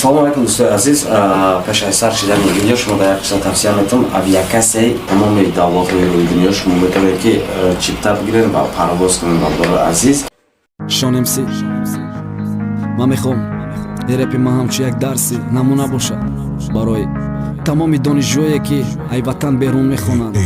Assalomu alaykum do'stlar aziz. Peshayar shiddat video shuma da yaxshi tavsiya etim. Aviakasiya tamomiy davlat ro'yxatida dunyo shuma metalki chipta bigirib va parvoz qilinadi aziz. شانمسی من میخوام رپ ما همچو یک درسی نمونه باشه برای تمام دانشجویی که ای وطن بیرون میخونند.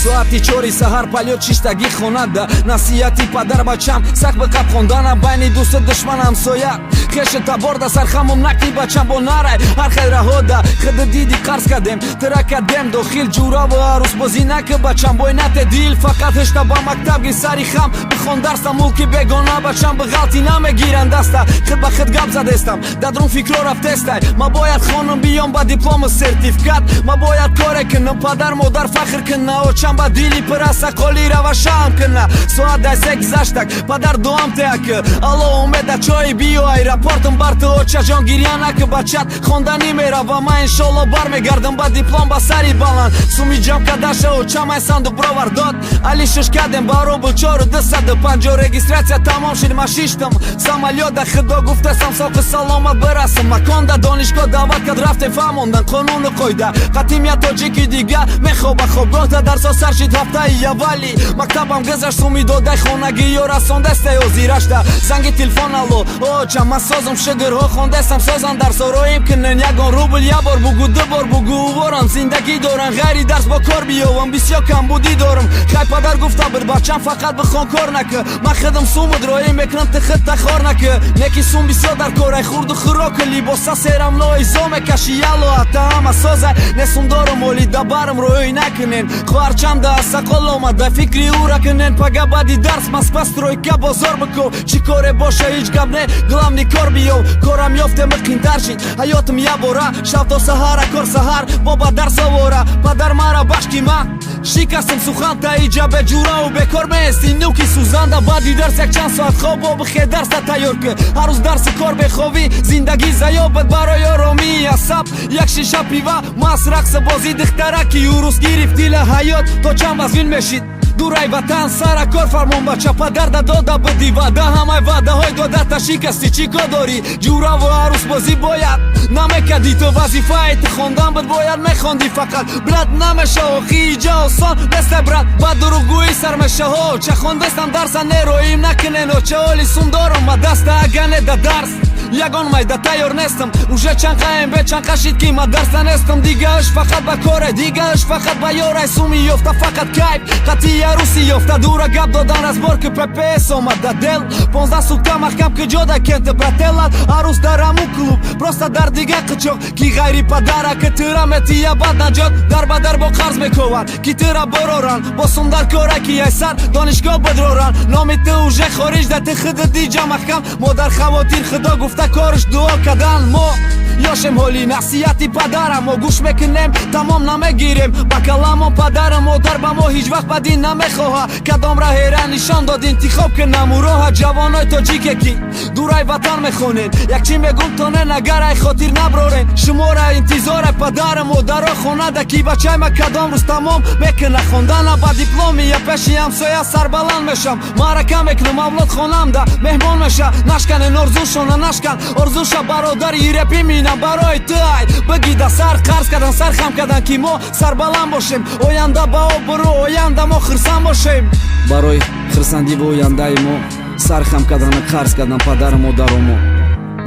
ساعتی 4 سحر پلیات شیشتگی خوند نصیحتی پدر بچم سخت به قب خوندنم بین دوست دشمن همسایه خش تبارده سرخمم نکی بچم با نره هر خیلی رهاده خود دیدی قرض کردیم ترکدیم داخل جورا و عروس بازی نکه بچم بای نت دیل فقط هشتا با مکتب گی سری خم بخون درستم ملکی بگانه بچم به غلطی نمیگیرن دسته خود به خود گپ زدستم دادرون فکر رفتسته ما باید خانم بیام با دیپلم و سرتیفیکات ما باید کار کنم پدر مادر فخر کنه و چم با دیلی پرسه قالی روشم کنه ساعت دست گذشتک پدر دوام تک الله اومده چای بیو ای رپورتم بر تو چه جان گریه نکه بچت خواندنی میره و من انشالله برمیگردم با دیپلم با سری بلند سومی جام کدشه و چم صندوق براور داد علی شش کردم بارو بل 450 رجیستراسیا تمام شد ما شیشتم سامالیات خدا گفتم ساق سلامت برسم مکان در دانشگاه دعوت کرد رفته فهموندن قانون قایده قطیمیت تاجیکی دیگه میخوابه خوابگاه درس سرشید هفته اولی مکتبم گذشت سومی داده خانگی یا رسانده است یا زیرشته زنگ تلفن الو چم من سازم شگرها خوندستم سازن درس رایم کنن یگان روبل یه بار بگو دو بار بگو وران زندگی دارن غیری درس با کار بیاوم بسیار کم بودی دارم خیلی پدر گفته بر بچم فقط بخوان کار نکه من خودم سومد رایم میکنم تخت تخار نکه نکی سوم بسیار در کار خورد و خراک لیباسا سرم لای زام کشی یلو حتی همه سازه نسوم دارم مولی دبرم روی نکنین خواهرچم ده سقال آمده فکری او را کنین پگه بعدی درس مسپس روی که بازار بکو چی کاره باشه هیچ گب نه گلم نی کار بیو کارم یافته مقین در شید حیاتم یه باره شب تا سهر کار سهر بابا درس آوره پدر مرا بشکی من شکستم سخن تا ایجاب جورا و بکار میستی نوکی سوزنده بعدی درس یک چند ساعت خواب و بخی درس تیار که هر روز درس کار بخوابی زندگی زیابت برای آرامی عصب یک شیشه پیوه ماس رقص بازی دخترکی او روز گرفت دیل حیات تا چند وزین میشید دورای وطن سر کار فرمون بچه پدر داده بدی وعده همه وعده های داده تا شکستی چی که داری جورا و عروس بازی باید نمیکدی تو وظیفه ایت خوندن بد باید میخوندی فقط برد نمیشه و خیجه آسان دست برد با دروگوی سر میشه ها چه خوندستم درس نرویم نکنین و چه حالی سوم دارم ما دست اگنه ده درس یگان مایده تیار نیستم روژه چند قایم به چند قشید که ما درس نیستم دیگهش فقط با کاره دیگهش فقط با یارای سومی یافته فقط کیف قطعی عروسی یافته دوره گپ دادن از بار که پپس آمده دل 15 سوکه محکم که جاده کنت براتلت عروس در همون کلوب پرسته در دیگه قچاق کی غیری پدره که تیره متیه بد نجات در بدر با قرض میکوان کی تیره برارن با سوم در کاره کی ایسر دانشگاه بدرارن نامی توجه خارج ده خود دیجا محکم مادر خواتیر خدا گفته کارش دعا کردن ما یاشم حالی نصیحتی پدرم و گوش میکنیم تمام نمیگیریم با کلام و پدرم و در با ما هیچ وقت بدین نمیخواه کدام راه هیره نشان داد انتخاب کنم و راه جوانای تاجیکه کی دورای وطن میخونین یک چی میگم تا نه نگر ای خاطر نبرارین شما را انتظار پدرم و در خونه دکی بچه ما کدام روز تمام میکنه خوندن با دیپلمی یا پیشی همسایه سربلند میشم معرکه میکنم اولاد خونم ده مهمان میشه نشکن ارزوشونه نشکن ارزوش برادر رپی مینم برای تای بگی ده سر قرض کردن سر خم کردن که ما سربلند باشیم آینده با برو آینده ما خرسند باشیم برای خرسندی و آینده ما سر خم کردن قرض کردن پدر مادرمو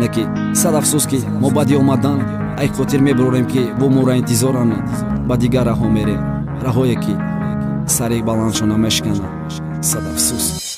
نکی صد افسوس که ما بعدی اومدن ای خاطر میبریم که و ما را انتظارن با دیگر راه ها میریم راهایی که سر بلندشون نمیشکنن صد افسوس